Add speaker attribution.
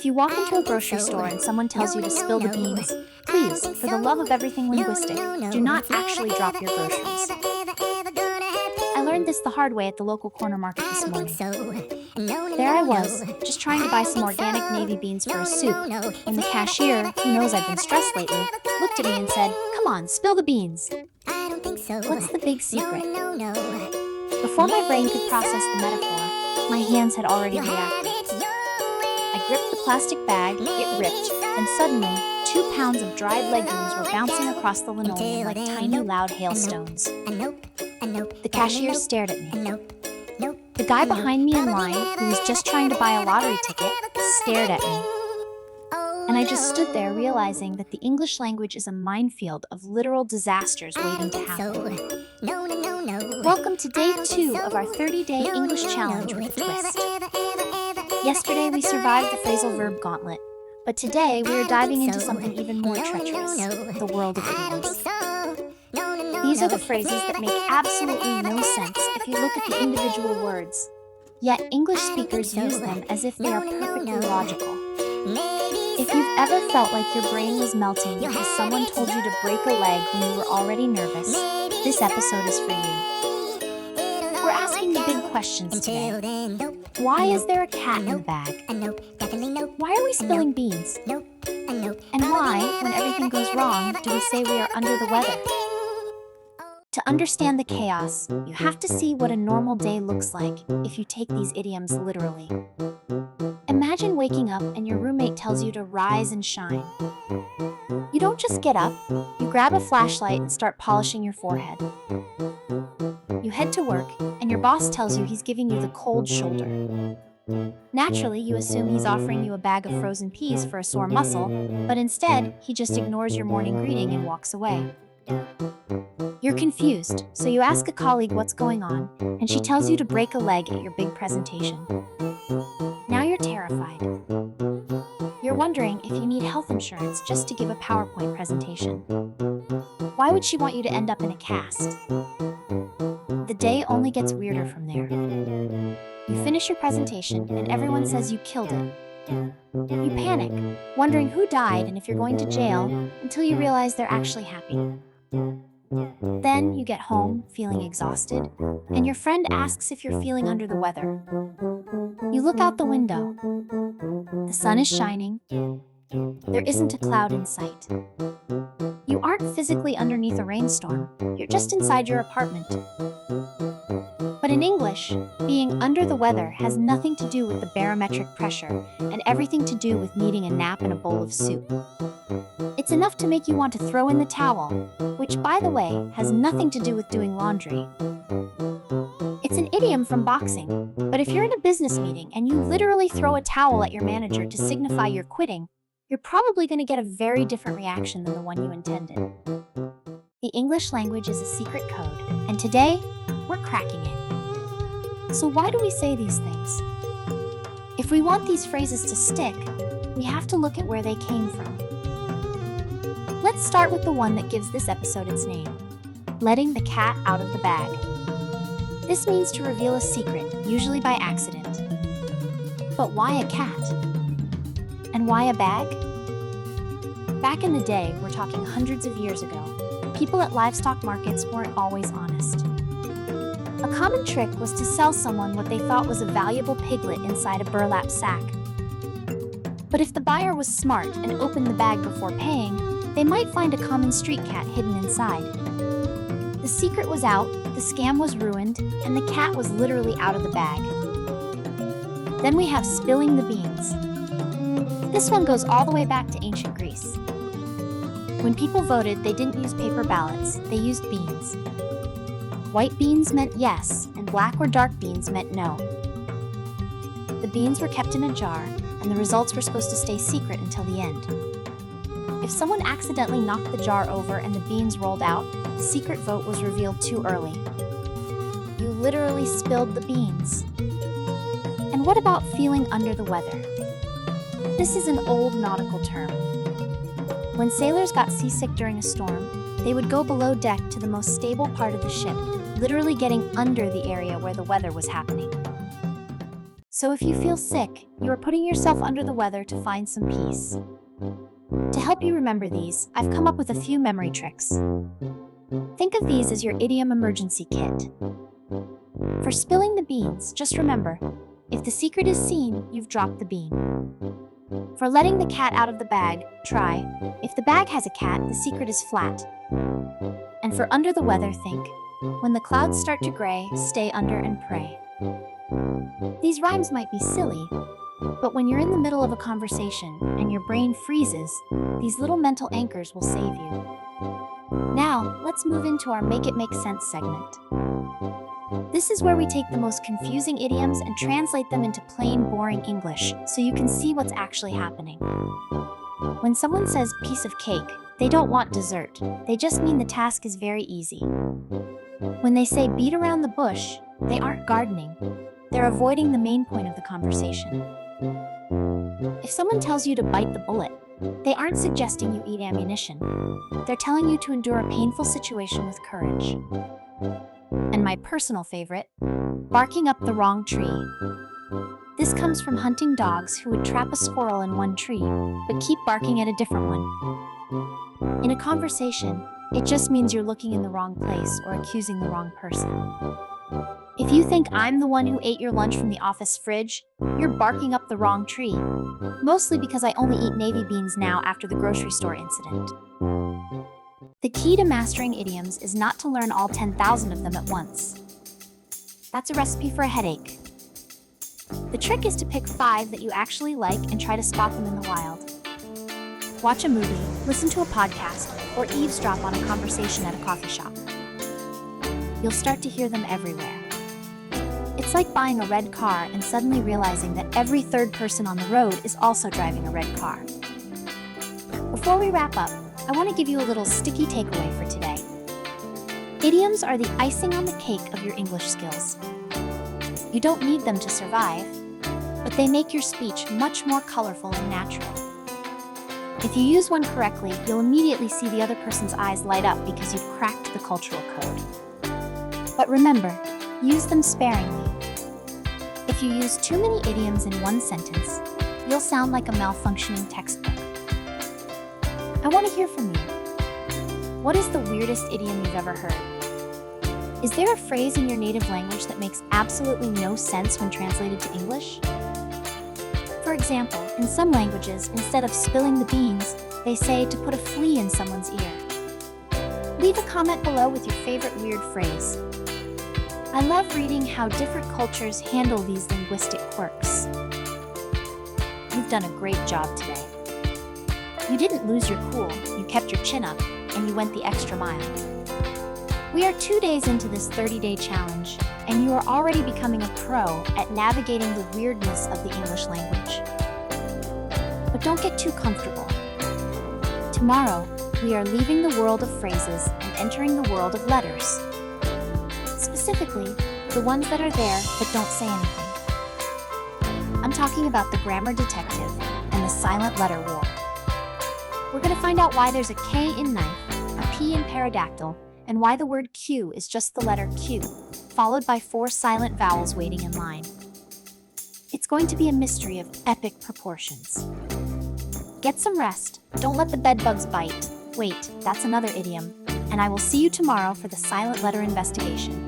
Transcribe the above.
Speaker 1: If you walk into a grocery store and someone tells you to spill the beans, please, for the love of everything linguistic, do not actually drop your groceries. I learned this the hard way at the local corner market this morning. There I was, just trying to buy some organic navy beans for a soup, when the cashier, who knows I've been stressed lately, looked at me and said, "Come on, spill the beans." What's the big secret? Before my brain could process the metaphor, my hands had already reacted. I gripped the plastic bag, it ripped, and suddenly, 2 pounds of dried legumes were bouncing across the linoleum like tiny loud hailstones. The cashier stared at me. The guy behind me in line, who was just trying to buy a lottery ticket, stared at me. And I just stood there realizing that the English language is a minefield of literal disasters waiting to happen. Welcome to day 2 of our 30-day English challenge with a twist. Yesterday we survived the phrasal verb gauntlet, but today we are diving into something even more treacherous, the world of idioms. These are the phrases that make absolutely no sense if you look at the individual words, yet English speakers use them as if they are perfectly logical. If you've ever felt like your brain was melting because someone told you to break a leg when you were already nervous, this episode is for you. We're asking the big questions today. Why is there a cat in the bag? Why are we spilling beans? And why, when everything goes wrong, do we say we are under the weather? To understand the chaos, you have to see what a normal day looks like if you take these idioms literally. Imagine waking up and your roommate tells you to rise and shine. You don't just get up, you grab a flashlight and start polishing your forehead. You head to work, and your boss tells you he's giving you the cold shoulder. Naturally, you assume he's offering you a bag of frozen peas for a sore muscle, but instead, he just ignores your morning greeting and walks away. You're confused, so you ask a colleague what's going on, and she tells you to break a leg at your big presentation. Now you're terrified. You're wondering if you need health insurance just to give a PowerPoint presentation. Why would she want you to end up in a cast? The day only gets weirder from there. You finish your presentation, and everyone says you killed it. You panic, wondering who died and if you're going to jail, until you realize they're actually happy. Then you get home, feeling exhausted, and your friend asks if you're feeling under the weather. You look out the window. The sun is shining. There isn't a cloud in sight. You aren't physically underneath a rainstorm. You're just inside your apartment. But in English, being under the weather has nothing to do with the barometric pressure and everything to do with needing a nap and a bowl of soup. It's enough to make you want to throw in the towel, which, by the way, has nothing to do with doing laundry. It's an idiom from boxing, but if you're in a business meeting and you literally throw a towel at your manager to signify you're quitting, you're probably going to get a very different reaction than the one you intended. The English language is a secret code, and today, we're cracking it. So why do we say these things? If we want these phrases to stick, we have to look at where they came from. Let's start with the one that gives this episode its name, letting the cat out of the bag. This means to reveal a secret, usually by accident. But why a cat? And why a bag? Back in the day, we're talking hundreds of years ago, people at livestock markets weren't always honest. A common trick was to sell someone what they thought was a valuable piglet inside a burlap sack. But if the buyer was smart and opened the bag before paying, they might find a common street cat hidden inside. The secret was out, the scam was ruined, and the cat was literally out of the bag. Then we have spilling the beans. This one goes all the way back to ancient Greece. When people voted, they didn't use paper ballots, they used beans. White beans meant yes, and black or dark beans meant no. The beans were kept in a jar, and the results were supposed to stay secret until the end. If someone accidentally knocked the jar over and the beans rolled out, the secret vote was revealed too early. You literally spilled the beans. And what about feeling under the weather? This is an old nautical term. When sailors got seasick during a storm, they would go below deck to the most stable part of the ship, literally getting under the area where the weather was happening. So if you feel sick, you are putting yourself under the weather to find some peace. To help you remember these, I've come up with a few memory tricks. Think of these as your idiom emergency kit. For spilling the beans, just remember, if the secret is seen, you've dropped the bean. For letting the cat out of the bag, try, if the bag has a cat, the secret is flat. And for under the weather, think, when the clouds start to gray, stay under and pray. These rhymes might be silly, but when you're in the middle of a conversation and your brain freezes, these little mental anchors will save you. Now, let's move into our Make It Make Sense segment. This is where we take the most confusing idioms and translate them into plain, boring English so you can see what's actually happening. When someone says piece of cake, they don't want dessert. They just mean the task is very easy. When they say beat around the bush, they aren't gardening. They're avoiding the main point of the conversation. If someone tells you to bite the bullet, they aren't suggesting you eat ammunition. They're telling you to endure a painful situation with courage. And my personal favorite, barking up the wrong tree. This comes from hunting dogs who would trap a squirrel in one tree, but keep barking at a different one. In a conversation, it just means you're looking in the wrong place or accusing the wrong person. If you think I'm the one who ate your lunch from the office fridge, you're barking up the wrong tree. Mostly because I only eat navy beans now after the grocery store incident. The key to mastering idioms is not to learn all 10,000 of them at once. That's a recipe for a headache. The trick is to pick 5 that you actually like and try to spot them in the wild. Watch a movie, listen to a podcast, or eavesdrop on a conversation at a coffee shop. You'll start to hear them everywhere. It's like buying a red car and suddenly realizing that every third person on the road is also driving a red car. Before we wrap up, I want to give you a little sticky takeaway for today. Idioms are the icing on the cake of your English skills. You don't need them to survive, but they make your speech much more colorful and natural. If you use one correctly, you'll immediately see the other person's eyes light up because you've cracked the cultural code. But remember, use them sparingly. If you use too many idioms in one sentence, you'll sound like a malfunctioning textbook. I want to hear from you. What is the weirdest idiom you've ever heard? Is there a phrase in your native language that makes absolutely no sense when translated to English? For example, in some languages, instead of spilling the beans, they say to put a flea in someone's ear. Leave a comment below with your favorite weird phrase. I love reading how different cultures handle these linguistic quirks. You've done a great job today. You didn't lose your cool, you kept your chin up, and you went the extra mile. We are 2 days into this 30-day challenge, and you are already becoming a pro at navigating the weirdness of the English language. But don't get too comfortable. Tomorrow, we are leaving the world of phrases and entering the world of letters. Specifically, the ones that are there but don't say anything. I'm talking about the grammar detective and the silent letter war. We're going to find out why there's a K in knife, a P in pterodactyl, and why the word Q is just the letter Q, followed by 4 silent vowels waiting in line. It's going to be a mystery of epic proportions. Get some rest. Don't let the bedbugs bite. Wait, that's another idiom. And I will see you tomorrow for the silent letter investigation.